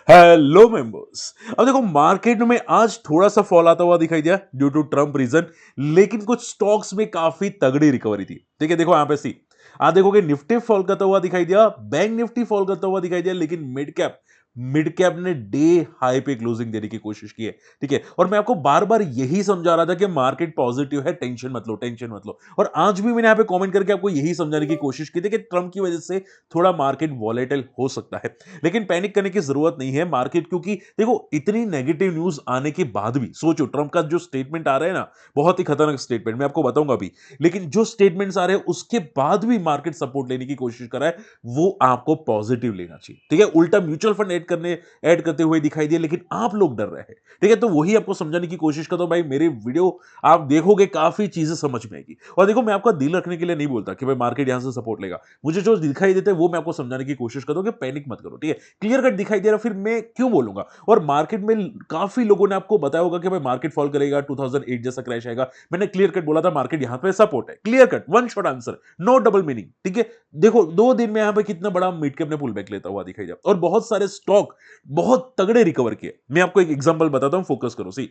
Hello members. अब देखो market में आज थोड़ा सा फॉल आता हुआ दिखाई दिया ड्यू टू ट्रम्प रीजन, लेकिन कुछ स्टॉक्स में काफी तगड़ी रिकवरी थी। ठीक है, देखो यहां पे सी आज देखोगे निफ्टी फॉल करता हुआ दिखाई दिया, बैंक निफ्टी फॉल करता हुआ दिखाई दिया, लेकिन मिड कैप ने डे हाई पे क्लोजिंग देने की कोशिश की है। ठीक है, और मैं आपको बार बार यही समझा रहा था कि मार्केट पॉजिटिव है, टेंशन मत लो, टेंशन मत लो। और आज भी मैंने यहां पे कमेंट करके आपको यही समझाने की कोशिश की थी कि ट्रम्प की वजह से थोड़ा मार्केट वॉलेटाइल हो सकता है, लेकिन पैनिक करने की जरूरत नहीं है मार्केट, क्योंकि देखो इतनी नेगेटिव न्यूज आने के बाद भी सोचो, ट्रम्प का जो स्टेटमेंट आ रहा है ना, बहुत ही खतरनाक स्टेटमेंट, मैं आपको बताऊंगा अभी। लेकिन जो स्टेटमेंट्स आ रहे हैं उसके बाद भी मार्केट सपोर्ट लेने की कोशिश कर रहा है, वो आपको पॉजिटिव लेना चाहिए। ठीक है, उल्टा म्यूचुअल फंड ऐड करते हुए दिखाई दिए, लेकिन आप लोग डर रहे हैं। ठीक है, तो वही आपको समझाने की कोशिश करता हूं भाई, मेरे वीडियो आप देखोगे काफी चीजें समझ में आएगी। और देखो मैं आपका दिल रखने के लिए नहीं बोलता कि भाई मार्केट यहां से सपोर्ट लेगा, मुझे जो दिखाई देता है वो मैं आपको समझाने की कोशिश करता हूं कि पैनिक मत करो। ठीक है, क्लियर कट दिखाई दे रहा, फिर मैं क्यों बोलूंगा। और मार्केट में काफी लोगों ने आपको बताया होगा कि भाई मार्केट फॉल करेगा, 2008 जैसा क्रैश आएगा। मैंने क्लियर कट बोला था मार्केट यहां पे सपोर्ट है, clear cut, one shot answer, no double meaning. ठीक है, देखो 2 दिन में यहां पे कितना बड़ा मिड कैप ने पुल बैक लेता हुआ दिखाई दिया, और बहुत सारे स्टॉक बहुत तगड़े रिकवर किए। मैं आपको एक एग्जांपल बताता हूं, फोकस करो। सी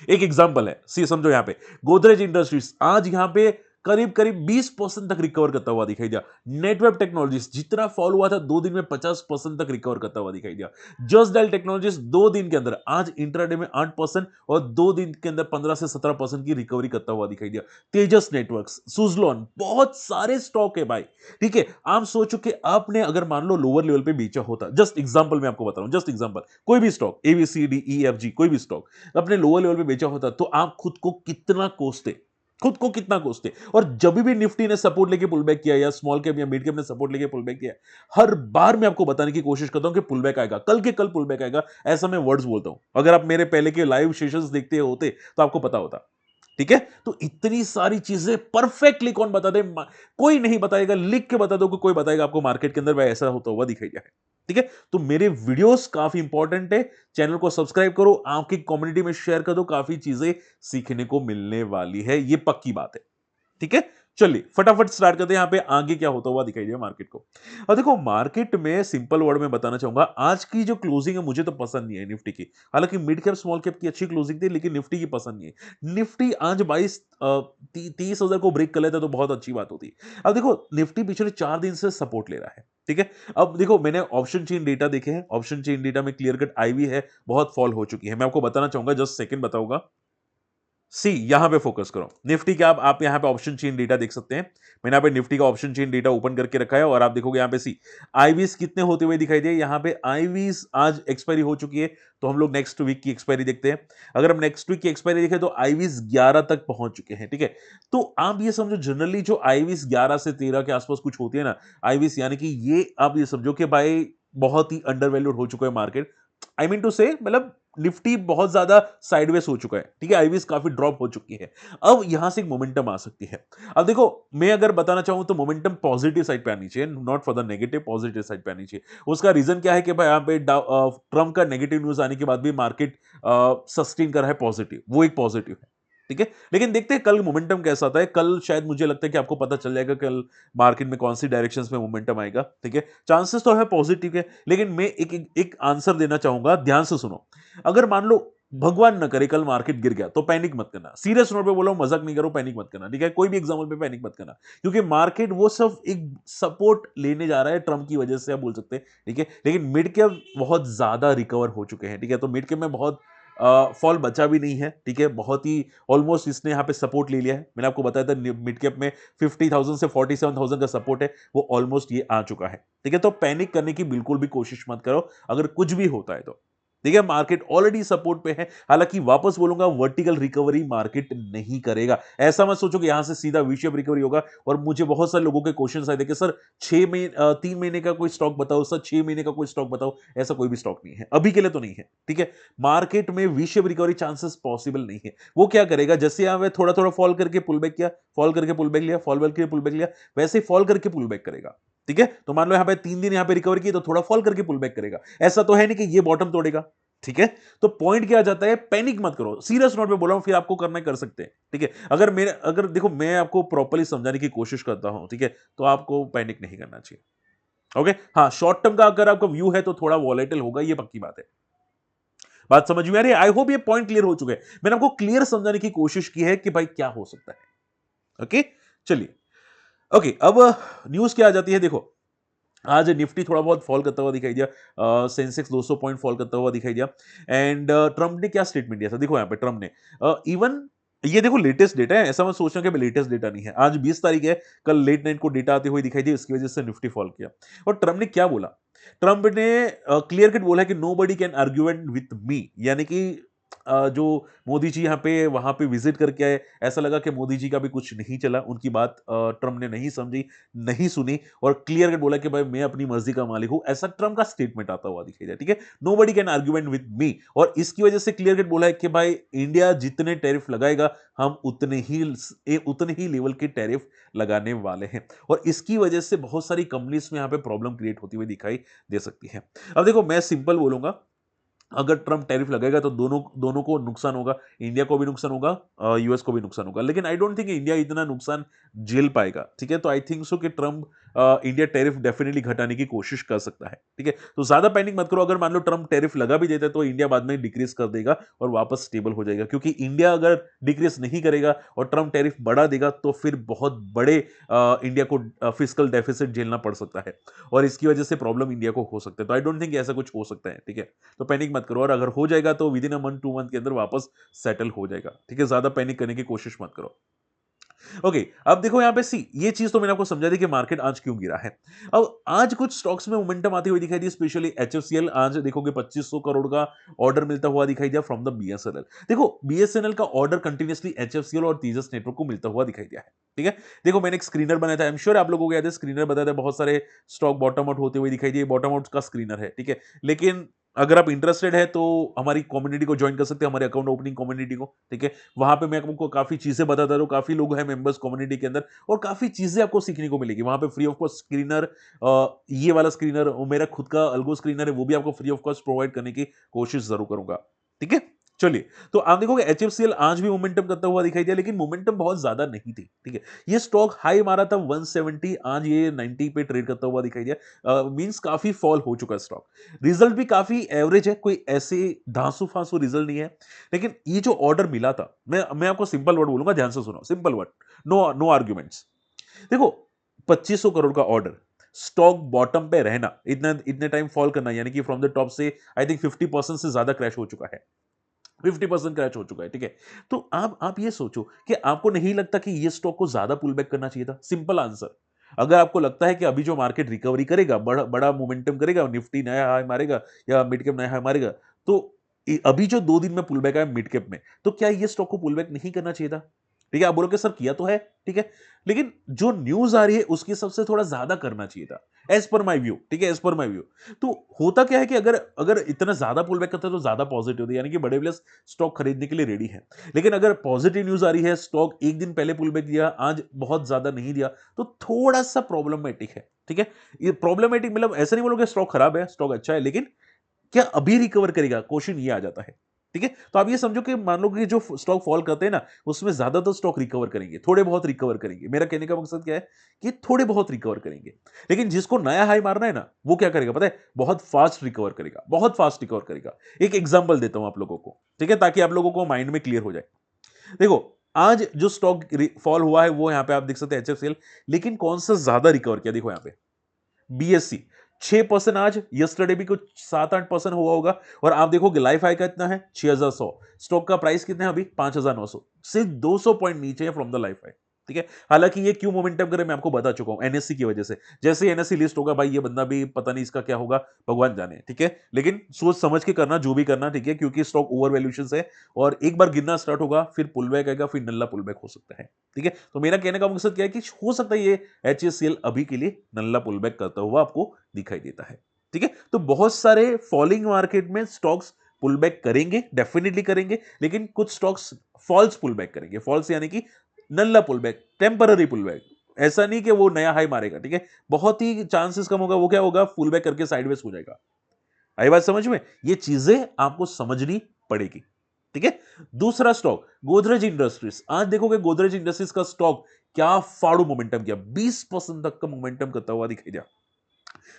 एक एग्जांपल है, सी समझो, यहां पे गोदरेज इंडस्ट्रीज आज यहां पे करीब करीब 20% तक रिकवर करता हुआ दिखाई दिया। नेटवर्क टेक्नोलॉजीज जितना फॉल हुआ था 2 दिन में 50% तक रिकवर करता हुआ दिखाई दिया। जस्ट डायल टेक्नोलॉजीज 2 दिन के अंदर आज इंट्राडे में 8% और 2 दिन के अंदर 15 से 17% की रिकवरी करता हुआ दिखाई दिया। तेजस नेटवर्क्स, सुजलॉन, बहुत सारे स्टॉक है भाई। ठीक है, आप सोचो कि आपने अगर मान लो लोअर लेवल पे बेचा होता, जस्ट एग्जांपल मैं आपको बता रहा हूं, जस्ट एग्जांपल, कोई भी स्टॉक ABCDEFG कोई भी स्टॉक अपने लोअर लेवल पे बेचा होता, तो आप खुद को कितना कोसते, खुद को कितना कोसते। और जब भी निफ्टी ने सपोर्ट लेके पुल बैक किया या स्मॉल कैप या मिड कैप ने सपोर्ट लेके पुल बैक किया, हर बार मैं आपको बताने की कोशिश करता हूं कि पुल बैक आएगा, कल के कल पुल बैक आएगा, ऐसा मैं वर्ड्स बोलता हूं। अगर आप मेरे पहले के लाइव सेशंस देखते होते तो आपको पता होता। ठीक है, तो इतनी सारी चीजें परफेक्टली कौन बता दे, कोई नहीं बताएगा, लिख के बता दो कि कोई बताएगा आपको मार्केट के अंदर भाई ऐसा होता हुआ दिखाई दिया है। ठीक है, तो मेरे वीडियोस काफी इंपॉर्टेंट है, चैनल को सब्सक्राइब करो, आपकी कम्युनिटी में शेयर कर दो, काफी चीजें सीखने को मिलने वाली है, ये पक्की बात है। ठीक है, चलिए फटाफट स्टार्ट करते हैं यहां पे आगे क्या होता हुआ दिखाई दिया मार्केट को। और देखो मार्केट में सिंपल वर्ड में बताना चाहूंगा, आज की जो क्लोजिंग है मुझे तो पसंद नहीं है निफ्टी की। हालांकि मिड कैप स्मॉल कैप की अच्छी क्लोजिंग थी, लेकिन निफ्टी की पसंद नहीं है। निफ्टी आज 30,000 को ब्रेक कर लेता तो बहुत अच्छी बात होती। अब देखो निफ्टी पिछले 4 दिन से सपोर्ट ले रहा है। ठीक है, अब देखो मैंने ऑप्शन चेन डेटा देखे हैं, ऑप्शन चेन डेटा में क्लियर कट आई भी है, बहुत फॉल हो चुकी है। मैं आपको बताना चाहूंगा, जस्ट सेकंड बताऊंगा। सी यहां पे फोकस करो, निफ्टी का आप यहां पे ऑप्शन चेन डेटा देख सकते हैं। मैंने यहाँ पे निफ्टी का ऑप्शन चेन डेटा ओपन करके रखा है, और आप देखोगे यहां पे सी आईवीज कितने होते हुए दिखाई दे। यहां पे आईवीज आज एक्सपायरी हो चुकी है, तो हम लोग नेक्स्ट वीक की एक्सपायरी देखते हैं। अगर हम नेक्स्ट वीक की एक्सपायरी देखें तो आईवीज 11 तक पहुंच चुके हैं। ठीक है, तो आप ये समझो जनरली जो आईवीज 11 से 13 के आसपास कुछ होती है ना आईवीज, यानी कि ये आप ये समझो कि भाई बहुत ही अंडर वैल्यूड हो चुका है मार्केट। आई मीन टू से मतलब निफ्टी बहुत ज्यादा साइडवेज हो चुका है। ठीक है, आईवीज काफी ड्रॉप हो चुकी है, अब यहां से एक मोमेंटम आ सकती है। अब देखो मैं अगर बताना चाहूं तो मोमेंटम पॉजिटिव साइड पे आनी चाहिए, not for the negative, positive side पे आनी चाहिए। उसका रीजन क्या है कि भाई यहाँ पे ट्रम्प का नेगेटिव न्यूज आने के बाद भी मार्केट सस्टेन कर रहा है पॉजिटिव, वो एक पॉजिटिव है। ठीक है, लेकिन देखते हैं कल मोमेंटम कैसा आता है। कल शायद मुझे लगता है कि आपको पता चल जाएगा कल मार्केट में कौन सी डायरेक्शंस में मोमेंटम आएगा। ठीक है, चांसेस तो है पॉजिटिव के, लेकिन मैं एक आंसर देना चाहूंगा, ध्यान से सुनो। अगर मान लो भगवान न करे कल मार्केट गिर गया, तो पैनिक मत करना, सीरियस नोट पे बोलो, मजाक नहीं करो, पैनिक मत करना। ठीक है, कोई भी एग्जाम्पल पे पैनिक मत करना, क्योंकि मार्केट वो सब एक सपोर्ट लेने जा रहा है ट्रम्प की वजह से, आप बोल सकते हैं। ठीक है, लेकिन मिड कैप बहुत ज्यादा रिकवर हो चुके हैं। ठीक है, तो मिड कैप में बहुत फॉल बचा भी नहीं है। ठीक है, बहुत ही ऑलमोस्ट इसने यहाँ पे सपोर्ट ले लिया है। मैंने आपको बताया था मिड कैप में 50,000 से 47,000 का सपोर्ट है, वो ऑलमोस्ट ये आ चुका है। ठीक है, तो पैनिक करने की बिल्कुल भी कोशिश मत करो अगर कुछ भी होता है तो। ठीक है, मार्केट ऑलरेडी सपोर्ट पे है। हालांकि वापस बोलूंगा, वर्टिकल रिकवरी मार्केट नहीं करेगा। ऐसा मत सोचो कि यहां से सीधा वी शेप रिकवरी होगा। और मुझे बहुत सारे लोगों के क्वेश्चन आए थे कि सर 3 महीने का कोई स्टॉक बताओ, सर 6 महीने का कोई स्टॉक बताओ। ऐसा कोई भी स्टॉक नहीं है, अभी के लिए तो नहीं है। ठीक है, मार्केट में V shape recovery chances possible नहीं है। वो क्या करेगा, जैसे यहां पे थोड़ा थोड़ा फॉल करके पुल बैक किया, फॉल करके पुल बैक लिया, फॉल करके पुल बैक लिया, वैसे फॉल करके पुल बैक करेगा। ठीक है, तो मान लो यहां पे 3 दिन यहां पे रिकवर की, तो थोड़ा फॉल करके पुल बैक करेगा। ऐसा तो है नहीं कि ये बॉटम तोड़ेगा। ठीक है, तो पॉइंट क्या आ जाता है, पैनिक मत करो, सीरियस नोट पे बोला हूं, फिर आपको करना है कर सकते हैं। ठीक है, अगर देखो मैं आपको प्रॉपर्ली समझाने की कोशिश करता हूं, ठीक है, तो आपको पैनिक नहीं करना चाहिए। ओके, हाँ, शॉर्ट टर्म का अगर आपका व्यू है तो थोड़ा वॉलेटिल होगा, ये पक्की बात है। बात समझ में आ रही है? आई होप ये पॉइंट क्लियर हो चुके हैं। मैंने आपको क्लियर समझाने की कोशिश की है कि भाई क्या हो सकता है। ओके, चलिए। ओके, अब न्यूज क्या आ जाती है, देखो। आज निफ्टी थोड़ा बहुत फॉल करता हुआ दिखाई दिया, सेंसेक्स 200 पॉइंट फॉल करता हुआ दिखाई दिया। एंड ट्रम्प ने क्या स्टेटमेंट दिया था, देखो यहाँ पे ट्रम्प ने इवन, ये देखो लेटेस्ट डेटा है, ऐसा मैं सोच रहा हूँ कि लेटेस्ट डेटा नहीं है, आज 20 तारीख है, कल लेट नाइट को डेटा आते हुए दिखाई दिया, इसकी वजह से निफ्टी फॉल किया। और ट्रम्प ने क्या बोला, ट्रम्प ने क्लियर कट बोला है कि nobody can argument with me, यानी कि जो मोदी जी यहाँ पे वहां पे विजिट करके आए, ऐसा लगा कि मोदी जी का भी कुछ नहीं चला, उनकी बात ट्रम्प ने नहीं समझी, नहीं सुनी, और क्लियर कट बोला कि भाई मैं अपनी मर्जी का मालिक हूं, ऐसा ट्रम्प का स्टेटमेंट आता हुआ दिखाई दिया, ठीक है। Nobody can argument with me, और इसकी वजह से क्लियर कट बोला है कि भाई इंडिया जितने टैरिफ लगाएगा, हम उतने ही लेवल के टैरिफ लगाने वाले हैं, और इसकी वजह से बहुत सारी कंपनीज में यहाँ पे प्रॉब्लम क्रिएट होती हुई दिखाई दे सकती है। अब देखो, मैं सिंपल बोलूंगा, अगर ट्रम्प टैरिफ लगाएगा तो दोनों दोनों को नुकसान होगा, इंडिया को भी नुकसान होगा, यूएस को भी नुकसान होगा, लेकिन आई डोंट थिंक इंडिया इतना नुकसान झेल पाएगा, ठीक है। तो आई थिंक सो कि ट्रम्प इंडिया टैरिफ डेफिनेटली घटाने की कोशिश कर सकता है, ठीक है। तो ज्यादा पैनिक मत करो, अगर मान लो ट्रम्प टैरिफ लगा भी देता है तो इंडिया बाद में डिक्रीज कर देगा और वापस स्टेबल हो जाएगा, क्योंकि इंडिया अगर डिक्रीज नहीं करेगा और ट्रम्प टैरिफ बढ़ा देगा तो फिर बहुत बड़े इंडिया को फिजिकल डेफिसिट झेलना पड़ सकता है, और इसकी वजह से प्रॉब्लम इंडिया को हो सकता है। तो आई डोंट थिंक ऐसा कुछ हो सकता है, ठीक है। तो पैनिक मत करो, और अगर हो जाएगा तो with in a month 2 month के अंदर वापस सेटल हो जाएगा, ठीक है। ज्यादा पैनिक करने की कोशिश मत करो। ओके, अब देखो यहाँ पे सी, ये चीज तो मैंने आपको समझा दी कि मार्केट आज क्यों गिरा है। अब आज कुछ स्टॉक्स में मोमेंटम आती हुई दिखाई दी, स्पेशली एचएफसीएल, आज देखोगे 2500 करोड़ का ऑर्डर मिलता हुआ दिखाई दिया फ्रॉम द बीएसएनएल। देखो, बीएसएनएल का ऑर्डर कंटिन्यूअसली एचएफसीएल और तेजस नेटवर्क को मिलता हुआ दिखाई दिया है, ठीक है। देखो, मैंने एक स्क्रीनर बनाया था, आई एम श्योर आप लोगों को याद है, स्क्रीनर बताया था, बहुत सारे स्टॉक बॉटम आउट होते हुए दिखाई दिए, बॉटम आउट का स्क्रीनर है, ठीक है। लेकिन अगर आप इंटरेस्टेड है तो हमारी कम्युनिटी को ज्वाइन कर सकते हैं, हमारे अकाउंट ओपनिंग कम्युनिटी को, ठीक है। वहां पे मैं आपको काफी चीजें बताता रहूं, काफी लोग हैं मेंबर्स कम्युनिटी के अंदर, और काफी चीजें आपको सीखने को मिलेगी वहां पे, फ्री ऑफ कॉस्ट स्क्रीनर, ये वाला स्क्रीनर, मेरा खुद का अल्गो स्क्रीनर है, वो भी आपको फ्री ऑफ कॉस्ट प्रोवाइड करने की कोशिश जरूर करूंगा, ठीक है। चलिए, तो आप देखोगे एचएफसीएल आज भी मोमेंटम करता हुआ दिखाई दिया, लेकिन मोमेंटम बहुत ज्यादा नहीं थी, ठीक है। ये स्टॉक हाई मारा था 170, आज ये 90 पे ट्रेड करता हुआ दिखाई दिया, मींस काफी फॉल हो चुका है स्टॉक। रिजल्ट भी काफी एवरेज है, कोई ऐसे धांसू फांसू रिजल्ट नहीं है। लेकिन ये जो ऑर्डर मिला था, मैं आपको सिंपल वर्ड बोलूंगा, ध्यान से सुनो, simple word, no no arguments. देखो, 2500 करोड़ का ऑर्डर, स्टॉक बॉटम पे रहना, इतना इतने टाइम फॉल करना, यानी कि फ्रॉम द टॉप से आई थिंक 50% से ज्यादा क्रैश हो चुका है, 50% क्रैश हो चुका है, ठीक है। तो आप ये सोचो कि आपको नहीं लगता कि ये स्टॉक को ज्यादा पुल बैक करना चाहिए था? Simple answer. अगर आपको लगता है कि अभी जो मार्केट रिकवरी करेगा, बड़ा बड़ा मोमेंटम करेगा, निफ्टी नया हाई मारेगा या मिड कैप नया हाई मारेगा, तो अभी जो 2 दिन में पुल बैक आया मिड कैप में, तो क्या ये स्टॉक को पुल बैक नहीं करना चाहिए था? ठीक है, आप बोलोगे सर किया तो है, ठीक है, लेकिन जो न्यूज आ रही है उसके हिसाब से थोड़ा ज्यादा करना चाहिए था, एज पर माई व्यू, ठीक है, एज पर माई व्यू। तो होता क्या है कि अगर अगर इतना ज्यादा पुल बैक करता है तो ज्यादा पॉजिटिव होता है, यानी कि बड़े प्लेयर्स स्टॉक खरीदने के लिए रेडी है। लेकिन अगर पॉजिटिव न्यूज आ रही है, स्टॉक एक दिन पहले पुल बैक दिया, आज बहुत ज्यादा नहीं दिया, तो थोड़ा सा प्रॉब्लमेटिक है, ठीक है। ये प्रॉब्लमेटिक मतलब ऐसा नहीं बोलोगे स्टॉक खराब है, स्टॉक अच्छा है, लेकिन क्या अभी रिकवर करेगा, क्वेश्चन ये आ जाता है, ठीक है। तो आप ये समझो कि मान लो कि जो स्टॉक फॉल करते हैं ना, उसमें ज्यादातर स्टॉक रिकवर करेंगे, थोड़े बहुत रिकवर करेंगे, मेरा कहने का मकसद क्या है कि थोड़े बहुत रिकवर करेंगे। लेकिन जिसको नया हाई मारना है ना, वो क्या करेगा पता है, बहुत फास्ट रिकवर करेगा, बहुत फास्ट रिकवर करेगा। एक एग्जांपल देता हूं आप लोगों को, ठीक है, ताकि आप लोगों को माइंड में क्लियर हो जाए। देखो, आज जो स्टॉक फॉल हुआ है वो यहां पे आप देख सकते हैं एचएफसीएल, लेकिन कौन सा ज्यादा रिकवर किया, देखो यहां पे बीएससी 6% आज, यस्टरडे भी कुछ 7-8% हुआ होगा। और आप देखोगे लाइफ हाई का इतना है 6100, स्टॉक का प्राइस कितना है अभी 5900, सिर्फ 200 पॉइंट नीचे है फ्रॉम द लाइफ हाई, ठीक है। हालांकि ये क्यों मोमेंटम करे मैं आपको बता चुका हूं, एनएससी की वजह से। जैसे एनएससी लिस्ट होगा भाई, ये बंदा भी पता नहीं इसका क्या होगा, भगवान जाने, ठीक है। लेकिन सोच समझ के करना जो भी करना, ठीक है, क्योंकि स्टॉक ओवर वैल्यूएशन है, और एक बार गिरना स्टार्ट होगा फिर पुल बैक आएगा, फिर नल्ला पुल बैक हो सकता है, ठीक है। तो मेरा कहने का मकसद क्या है कि हो सकता है ये एचएससीएल अभी के लिए नल्ला पुल बैक करता हुआ आपको दिखाई देता है, ठीक है। तो बहुत सारे फॉलिंग मार्केट में स्टॉक्स पुल बैक करेंगे, डेफिनेटली करेंगे, लेकिन कुछ स्टॉक्स फॉल्स पुल बैक करेंगे, फॉल्स यानी कि नल्ला pull back, temporary pull back, ऐसा नहीं कि वो नया हाई मारेगा, ठीक है। बहुत ही चांसेस कम होगा, वो क्या होगा, पुल बैक करके साइडवेज हो जाएगा। आई बात समझ में? ये चीजें आपको समझनी पड़ेगी, ठीक है। दूसरा स्टॉक गोदरेज इंडस्ट्रीज, आज देखोगे गोदरेज इंडस्ट्रीज का स्टॉक क्या फाड़ू मोमेंटम किया, 20% तक का मोमेंटम करता हुआ दिखाई दिया।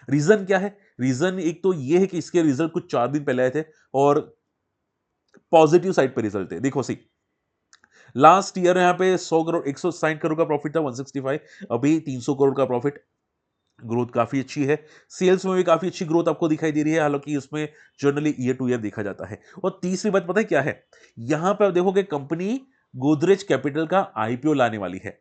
रीजन क्या है? रीजन एक तो ये है कि इसके रिजल्ट कुछ 4 दिन पहले आए थे और पॉजिटिव साइड पे रिजल्ट थे। देखो सी, लास्ट ईयर यहाँ पे 100 करोड़ 160 करोड़ का प्रॉफिट था, 165, अभी 300 करोड़ का प्रॉफिट। ग्रोथ काफी अच्छी है। सेल्स में भी काफी अच्छी ग्रोथ आपको दिखाई दे रही है, हालांकि इसमें जनरली ईयर टू ईयर देखा जाता है। और तीसरी बात पता है क्या है? यहां पे आप देखोगे कंपनी गोदरेज कैपिटल का आईपीओ लाने वाली है।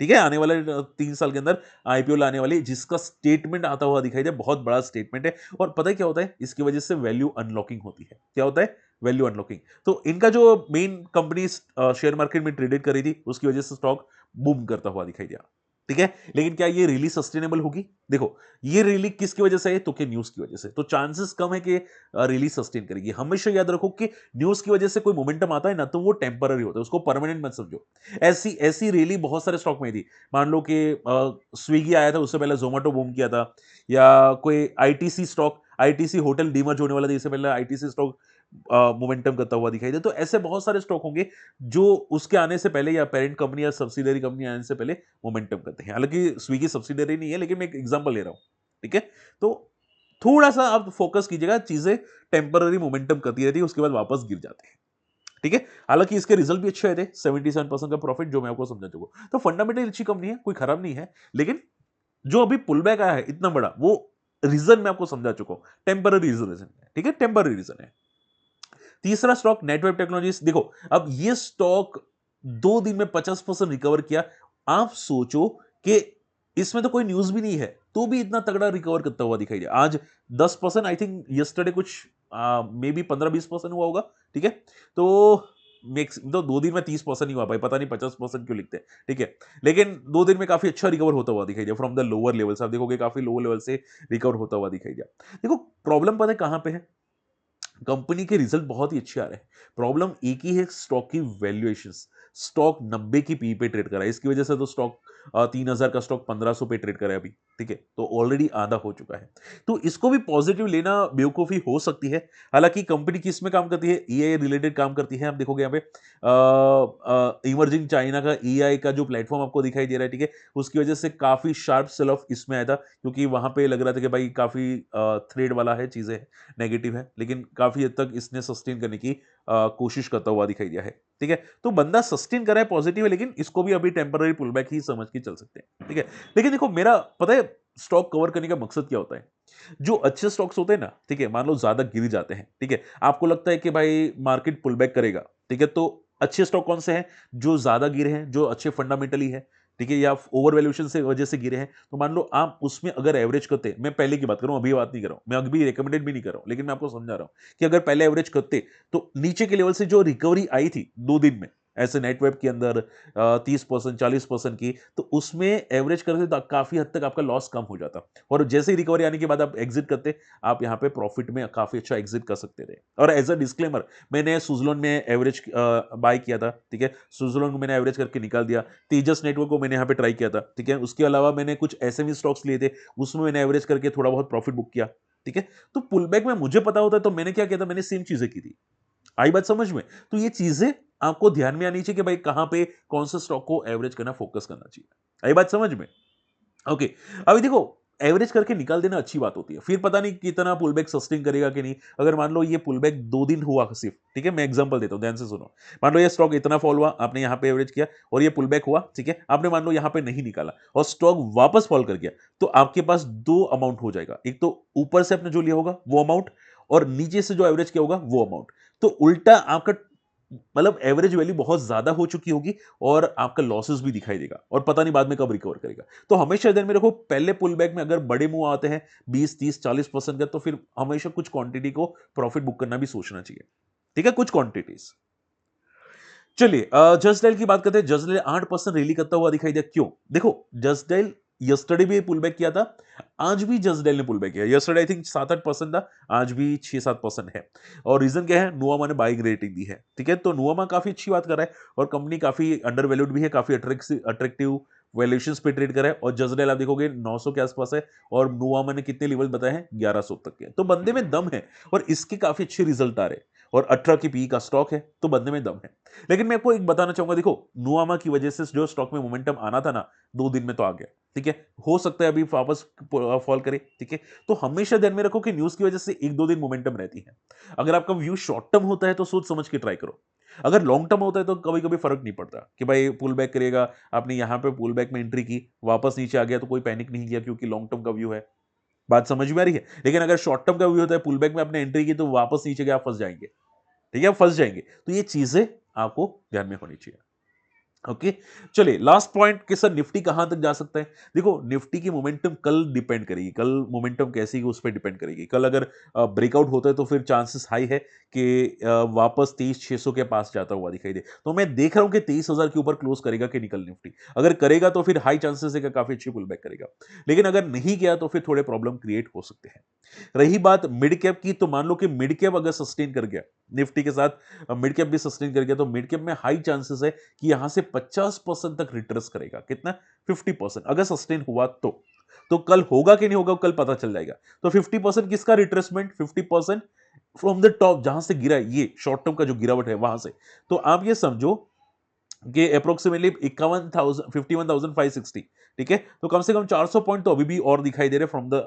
ठीक है, आने वाले 3 साल के अंदर आईपीओ लाने वाली, जिसका स्टेटमेंट आता हुआ दिखाई दे, बहुत बड़ा स्टेटमेंट है। और पता है क्या होता है? इसकी वजह से वैल्यू अनलॉकिंग होती है। क्या होता है? Value unlocking. तो इनका जो मेन कंपनी शेयर मार्केट में ट्रेडेड करी थी, उसकी वजह से स्टॉक बूम करता हुआ दिखाई दिया। ठीक है, लेकिन क्या ये रियली सस्टेनेबल होगी? देखो, ये रियली किसकी वजह से है? तो कि न्यूज की वजह से। तो चांसेस कम है कि रियली सस्टेन करेगी। हमेशा याद रखो कि न्यूज की वजह से कोई मोमेंटम आता है ना, तो वो टेम्पररी होता है, उसको परमानेंट मत समझो। ऐसी ऐसी रियली बहुत सारे स्टॉक में थी। मान लो कि स्विगी आया था, उससे पहले जोमेटो बूम किया था, या कोई ITC stock, ITC hotel demerge होने वाला था, इससे पहले आईटीसी स्टॉक मोमेंटम करता हुआ दिखाई दे। तो ऐसे बहुत सारे स्टॉक होंगे जो उसके आने से पहले, या पेरेंट कंपनी या सब्सिडरी कंपनी आने से पहले मोमेंटम करते हैं। हालांकि स्विगी सब्सिडरी नहीं है, लेकिन मैं एक एग्जांपल ले रहा हूं। ठीक है, तो थोड़ा सा आप फोकस कीजिएगा, चीजें टेम्पररी मोमेंटम करती रहती है, उसके बाद वापस गिर जाते हैं। ठीक है, हालांकि इसके रिजल्ट भी अच्छे आए थे, 77% का प्रॉफिट, जो मैं आपको समझा चुका। तो फंडामेंटल अच्छी कंपनी है, कोई खराब नहीं है। लेकिन जो अभी पुल बैक आया है इतना बड़ा, वो रीजन मैं आपको समझा चुका हूं, टेम्पररी रीजन है। ठीक है, टेम्पररी रीजन है। तीसरा स्टॉक नेटवर्क टेक्नोलॉजीज। देखो, अब ये स्टॉक 2 दिन में 50% रिकवर किया। आप सोचो कि इसमें तो कोई न्यूज भी नहीं है, तो भी इतना तगड़ा रिकवर करता हुआ दिखाई दिया। आज 10%, आई थिंक यस्टरडे कुछ मे बी 15-20% हुआ होगा। ठीक है, तो मेक्स तो 2 दिन में 30% ही हुआ भाई, पता नहीं 50% क्यों लिखते हैं। ठीक है, लेकिन 2 दिन में काफी अच्छा रिकवर होता हुआ दिखाई दिया फ्रॉम द लोअर लेवल्स। आप देखोगे काफी लोअर लेवल से रिकवर होता हुआ दिखाई दिया। देखो, प्रॉब्लम पता है कहां पे है? कंपनी के रिजल्ट बहुत ही अच्छे आ रहे हैं, प्रॉब्लम एक ही है, स्टॉक की वैल्यूएशन। स्टॉक 90 की पी पे ट्रेड करा है, इसकी वजह से तो स्टॉक 3,000 का स्टॉक 1,500 पे ट्रेड करा है अभी। ठीक है, तो ऑलरेडी आधा हो चुका है। तो इसको भी पॉजिटिव लेना बेवकूफी हो सकती है। हालांकि कंपनी किस में काम करती है? ईआई रिलेटेड काम करती है। आप देखोगे यहाँ पे इमर्जिंग चाइना का ईआई का जो प्लेटफॉर्म आपको दिखाई दे रहा है, ठीक है, उसकी वजह से काफी शार्प सेल ऑफ इसमें आया था, क्योंकि वहां पे लग रहा था कि भाई काफी थ्रेड वाला है, चीजें नेगेटिव है, लेकिन काफी हद तक इसने सस्टेन करने की कोशिश करता हुआ दिखाई दिया है। ठीक है, तो बंदा सस्टेन कर रहा है, पॉजिटिव है, लेकिन इसको भी अभी टेम्पररी पुल बैक ही समझ के चल सकते हैं। ठीक है, लेकिन देखो, मेरा पता है स्टॉक कवर करने का मकसद क्या होता है? जो अच्छे स्टॉक्स होते हैं ना, ठीक है, मान लो ज्यादा गिर जाते हैं, ठीक है, आपको लगता है कि भाई मार्केट पुल बैक करेगा, ठीक है, तो अच्छे स्टॉक कौन से हैं? जो ज्यादा गिरे हैं, जो अच्छे फंडामेंटली है, ठीक है, या ओवर वैल्यूएशन से वजह से गिरे हैं। तो मान लो आप उसमें अगर एवरेज करते, मैं पहले की बात कर रहा हूं, अभी बात नहीं कर रहा हूं, मैं अभी रिकमेंडेड भी नहीं कर रहा हूं, लेकिन मैं आपको समझा रहा हूं कि अगर पहले एवरेज करते, तो नीचे के लेवल से जो रिकवरी आई थी 2 दिन में, ऐसे नेटवेब के अंदर 30%, 40% की, तो उसमें एवरेज करते तो काफी हद तक आपका लॉस कम हो जाता। और जैसे ही रिकवरी आने के बाद आप एग्जिट करते, आप यहाँ पे प्रॉफिट में काफी अच्छा एग्जिट कर सकते थे। और एज अ डिस्क्लेमर, मैंने सुजलोन में एवरेज बाय किया था। ठीक है, सुजलोन को मैंने एवरेज करके निकाल दिया। तेजस नेटवर्क को मैंने यहाँ पे ट्राई किया था। ठीक है, उसके अलावा मैंने कुछ एसएमई स्टॉक्स लिए थे, उसमें मैंने एवरेज करके थोड़ा बहुत प्रॉफिट बुक किया। ठीक है, तो पुलबैक में मुझे पता होता है तो मैंने क्या किया था, मैंने सेम चीजें की थी। आई बात समझ में? तो ये चीजें आपको ध्यान में आनी चाहिए कि भाई कहां पे कौन सा स्टॉक को एवरेज करना, फोकस करना चाहिए। आई बात समझ में? ओके, अभी देखो, एवरेज करके निकाल देना अच्छी बात होती है, फिर पता नहीं कितना पुलबैक सस्टेन करेगा कि नहीं। अगर मान लो ये पुलबैक 2 दिन हुआ सिर्फ, ठीक है, मैं एग्जांपल देता हूं, ध्यान से सुनो। मान लो ये स्टॉक इतना फॉल हुआ, आपने यहां पे एवरेज किया, और ये पुलबैक हुआ, ठीक है, आपने मान लो यहां पे नहीं निकाला, और स्टॉक वापस फॉल कर गया, तो आपके पास 2 अमाउंट हो जाएगा। एक तो ऊपर से आपने जो लिया होगा वो अमाउंट, और नीचे से जो एवरेज किया होगा वो अमाउंट। तो उल्टा आपका, मतलब एवरेज वैल्यू बहुत ज्यादा हो चुकी होगी, और आपका लॉसेस भी दिखाई देगा, और पता नहीं बाद में कब रिकवर करेगा। तो हमेशा ध्यान में रखो, पहले पुल बैक में अगर बड़े मूव आते हैं 20, 30, 40% का, तो फिर हमेशा कुछ क्वांटिटी को प्रॉफिट बुक करना भी सोचना चाहिए। ठीक है, कुछ क्वांटिटीज। चलिए, जस्ट डायल की बात करते हैं। जस्ट डायल 8% रैली करता हुआ दिखाई दिया, क्यों? देखो, जस्ट डायल यस्टरडे भी पुल बैक किया था, आज भी जस्ट डायल ने पुल बैक किया। यस्टरडे आई थिंक 7-8% था, आज भी 6-7% है। और रीजन क्या है? नुआमा ने बाइंग रेटिंग दी है। ठीक है, तो नुआमा काफी अच्छी बात कर रहा है, और कंपनी काफी अंडर वैल्यूड भी है, काफी अट्रैक्टिव वैल्यूएशंस पे ट्रेड कर रहा है। और जस्ट डायल आप देखोगे 900 के आसपास है, और नुआमा ने कितने लेवल बताए हैं? 1100 तक के। तो बंदे में दम है, और इसके काफी अच्छे रिजल्ट आ रहे हैं। और 18 की पी का स्टॉक है, तो बनने में दम है। लेकिन मैं आपको एक बताना चाहूंगा, देखो नुआमा की वजह से जो स्टॉक में मोमेंटम आना था ना, 2 दिन में तो आ गया। ठीक है, हो सकता है अभी वापस फॉल करे। ठीक है, तो हमेशा ध्यान में रखो कि न्यूज की वजह से 1-2 दिन मोमेंटम रहती है। अगर आपका व्यू शॉर्ट टर्म होता है तो सोच समझ के ट्राई करो। अगर लॉन्ग टर्म होता है तो कभी कभी फर्क नहीं पड़ता कि भाई पुल बैक करेगा, आपने यहाँ पे पुल बैक में एंट्री की, वापस नीचे आ गया तो कोई पैनिक नहीं किया, क्योंकि लॉन्ग टर्म का व्यू है। बात समझ में आ रही है? लेकिन अगर शॉर्ट टर्म का व्यू होता है, पुल बैक में आपने एंट्री की तो वापस नीचे गया, आप फंस जाएंगे। ठीक है, आप फंस जाएंगे। तो ये चीजें आपको ध्यान में होनी चाहिए। ओके, चलिए लास्ट पॉइंट कि सर निफ्टी कहां तक जा सकता है। देखो निफ्टी की मोमेंटम कल डिपेंड करेगी, कल मोमेंटम कैसी है उस पर डिपेंड करेगी। कल अगर ब्रेकआउट होता है तो फिर चांसेस हाई है कि वापस 23,600 के पास जाता हुआ दिखाई दे। तो मैं देख रहा हूं कि 23,000 के ऊपर क्लोज करेगा कि निकल निफ्टी। अगर करेगा तो फिर हाई चांसेस है कि काफी अच्छी पुल बैक करेगा। लेकिन अगर नहीं किया तो फिर थोड़े प्रॉब्लम क्रिएट हो सकते हैं। रही बात मिड कैप की, तो मान लो कि मिड कैप अगर सस्टेन कर गया निफ्टी के साथ, मिड कैप भी सस्टेन कर गया, तो मिड कैप में हाई चांसेस है कि यहां से 50% तक रिट्रेस करेगा। कितना? 50%, अगर सस्टेन हुआ तो कल होगा कि नहीं होगा कल पता चल जाएगा। तो 50% किसका रिट्रेसमेंट? 50% फ्रॉम द टॉप, जहां से गिरा है, ये शॉर्ट टर्म का जो गिरावट है वहां से। तो आप ये समझो कि अप्रोक्सीमेटली 51,560। ठीक है, तो कम से कम 400 पॉइंट तो अभी भी और दिखाई दे रहे फ्रॉम द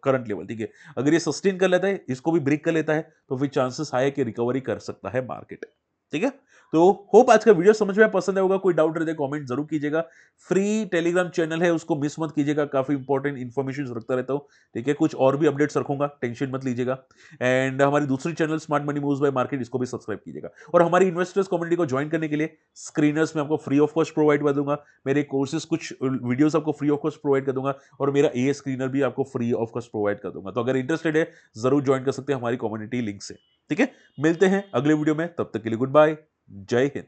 करंट लेवल। ठीक है, अगर ये सस्टेन कर लेता है, इसको भी ब्रेक कर लेता है, तो फिर चांसेस हाई है कि रिकवरी कर सकता है मार्केट। ठीक है, तो होप आज का वीडियो समझ में पसंद आया होगा। कोई डाउट रहता है कमेंट जरूर कीजिएगा। फ्री टेलीग्राम चैनल है, उसको मिस मत कीजिएगा, काफी इंपॉर्टेंट इन्फॉर्मेशन रखता रहता हूं। ठीक है, कुछ और भी अपडेट्स रखूंगा, टेंशन मत लीजिएगा। एंड हमारी दूसरी channel smart money moves bye market, इसको भी सब्सक्राइब कीजिएगा। और हमारी इन्वेस्टर्स कम्युनिटी को ज्वाइन करने के लिए स्क्रीनर्स में आपको फ्री ऑफ कॉस्ट प्रोवाइड कर दूंगा। मेरे कोर्सेज कुछ वीडियोस आपको फ्री ऑफ कॉस्ट प्रोवाइड कर दूंगा, और मेरा ए स्क्रीनर भी आपको फ्री ऑफ कॉस्ट प्रोवाइड कर दूंगा। तो अगर इंटरेस्टेड है जरूर ज्वाइन कर सकते हैं हमारी कम्युनिटी लिंक से। ठीक है, मिलते हैं अगले वीडियो में, तब तक के लिए गुड बाय, जय हिंद।